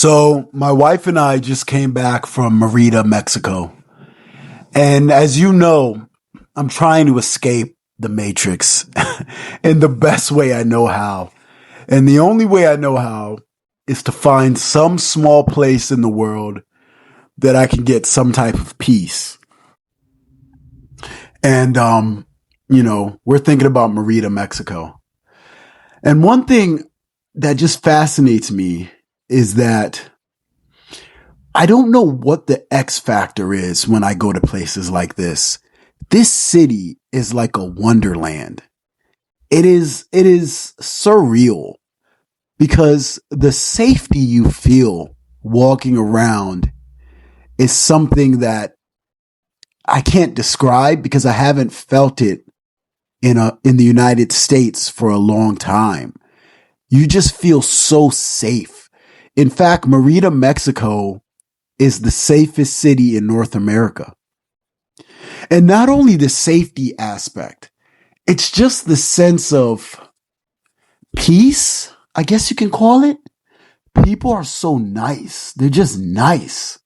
So my wife and I just came back from Merida, Mexico. And as you know, I'm trying to escape the Matrix in the best way I know how. And the only way I know how is to find some small place in the world that I can get some type of peace. And, we're thinking about Merida, Mexico. And one thing that just fascinates me is that I don't know what the X factor is when I go to places like this. This city is like a wonderland. It is surreal because the safety you feel walking around is something that I can't describe because I haven't felt it in the United States for a long time. You just feel so safe. In fact, Merida, Mexico is the safest city in North America. And not only the safety aspect, it's just the sense of peace, I guess you can call it. People are so nice. They're just nice.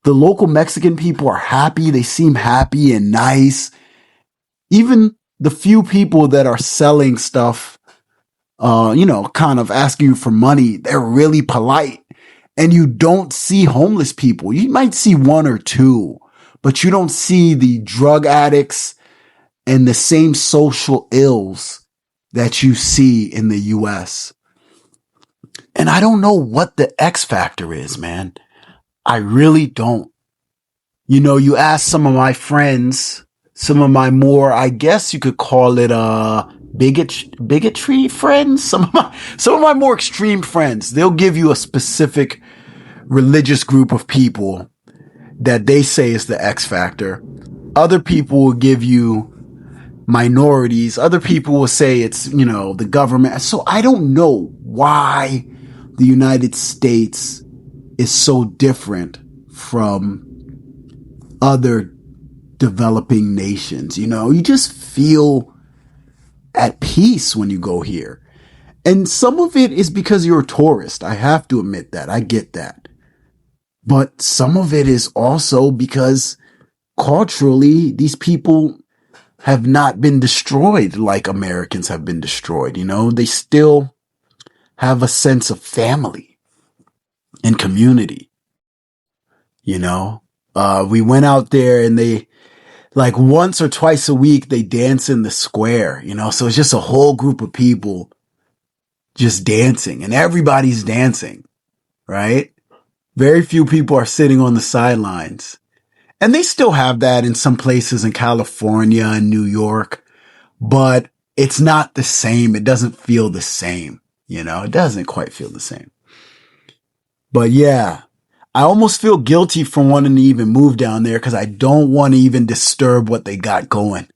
The local Mexican people are happy. They seem happy and nice. Even the few people that are selling stuff, kind of asking you for money, they're really polite. And you don't see homeless people. You might see one or two, but you don't see the drug addicts and the same social ills that you see in the US. And I don't know what the X factor is, man. I really don't. You ask some of my friends, some of my more, I guess you could call it, bigotry friends, some of my more extreme friends, they'll give you a specific religious group of people that they say is the X factor. Other people will give you minorities. Other people will say it's, the government. So I don't know why the United States is so different from other developing nations. You just feel at peace when you go here. And some of it is because you're a tourist. I have to admit that. I get that. But some of it is also because culturally, these people have not been destroyed like Americans have been destroyed. They still have a sense of family and community. We went out there and they, like once or twice a week, they dance in the square, so it's just a whole group of people just dancing and everybody's dancing, right? Very few people are sitting on the sidelines. And they still have that in some places in California and New York, but it's not the same. It doesn't feel the same. It doesn't quite feel the same. But yeah, I almost feel guilty for wanting to even move down there because I don't want to even disturb what they got going.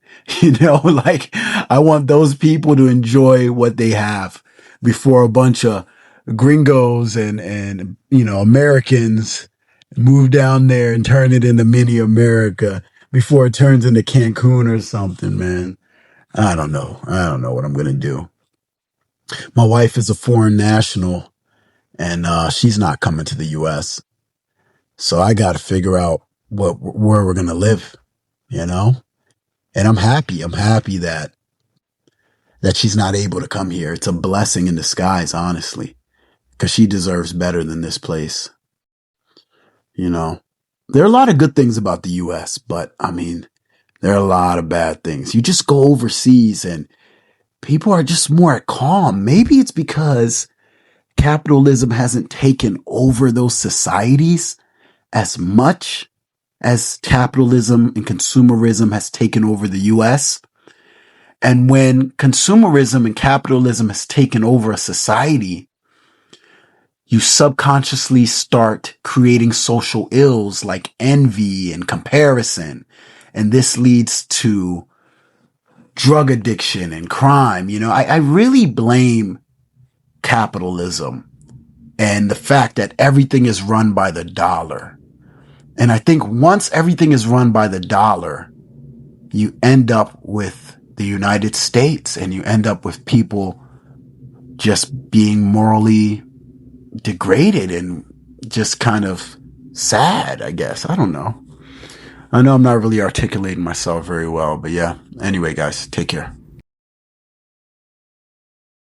Like I want those people to enjoy what they have before a bunch of gringos and Americans move down there and turn it into mini America before it turns into Cancun or something, man. I don't know. I don't know what I'm going to do. My wife is a foreign national and she's not coming to the US. So I got to figure out where we're going to live, And I'm happy. I'm happy that she's not able to come here. It's a blessing in disguise, honestly, because she deserves better than this place. There are a lot of good things about the US, but there are a lot of bad things. You just go overseas and people are just more at calm. Maybe it's because capitalism hasn't taken over those societies as much as capitalism and consumerism has taken over the US. And when consumerism and capitalism has taken over a society, you subconsciously start creating social ills like envy and comparison. And this leads to drug addiction and crime. I really blame capitalism and the fact that everything is run by the dollar. And I think once everything is run by the dollar, you end up with the United States and you end up with people just being morally degraded and just kind of sad, I guess. I don't know. I know I'm not really articulating myself very well, but yeah. Anyway, guys, take care.